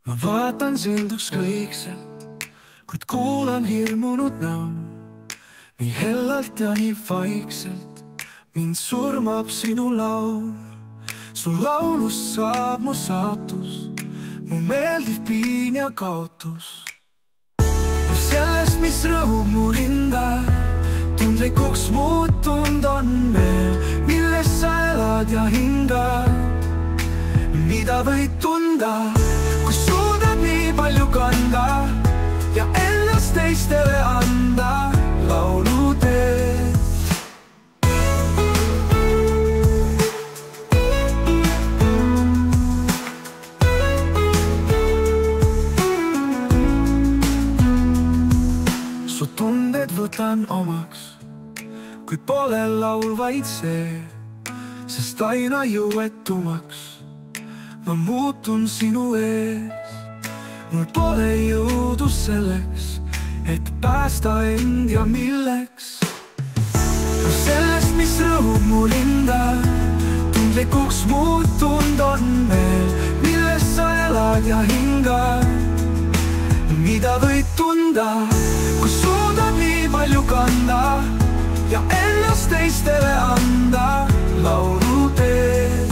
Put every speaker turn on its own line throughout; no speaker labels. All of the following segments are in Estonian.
ma vaatan sind ükskõikselt, kuid kuulan hirmunud näo. nii hellalt ja nii vaikselt mind surmab sinu laul. su laulust saab mu saatus, mu meeldiv piin ja kaotus. ja sellest, mis rõhub mu rinda, tundlikuks muutunud on veel, milles sa elad ja hingad. mida võid tunda, kui suudad nii palju kanda ja ennast teistele anda lauluteed. su tunded võtan omaks, kuid pole laul vaid see, sest aina jõuetumaks ma muutun sinu ees. mul pole jõudu selleks, et päästa end ja milleks. sellest, mis rõhub mu rinda, tundlikuks muutunud on veel, milles sa elad ja hingad. mida võid tunda, kui suudad nii palju kanda ja ennast teistele anda lauluteed.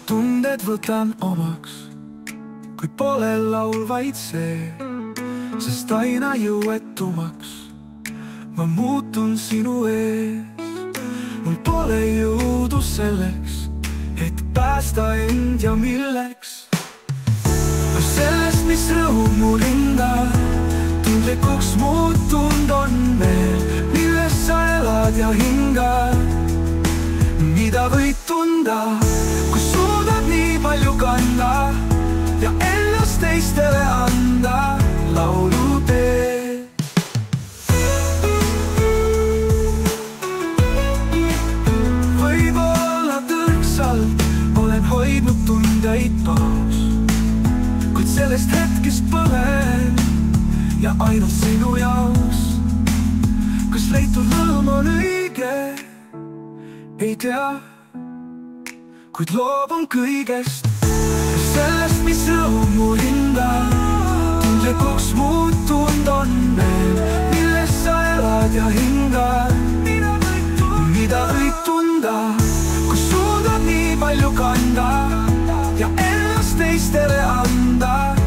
tunded võtan omaks, kuid pole laul vaid see, sest aina jõuetumaks ma muutun sinu ees. mul pole jõudu selleks, et päästa end ja milleks. sellest, mis rõhub mu rinda, tundlikuks muutunud on veel, milles sa elad ja hingad. mida võid tunda, kui suudad nii palju kanda ja ennast teistele anda lauluteed. võib-olla tõrksalt olen hoidnud tundeid paus, kuid sellest hetkest põlen ja ainult sinu jaoks. kas leitud rõõm on õige, ei tea, kuid loobun kõigest. sellest, mis rõhub mu rinda, tundlikuks muutunud on veel, milles sa elad ja hingad. mida võid tunda, kui suudad nii palju kanda ja ennast teistele anda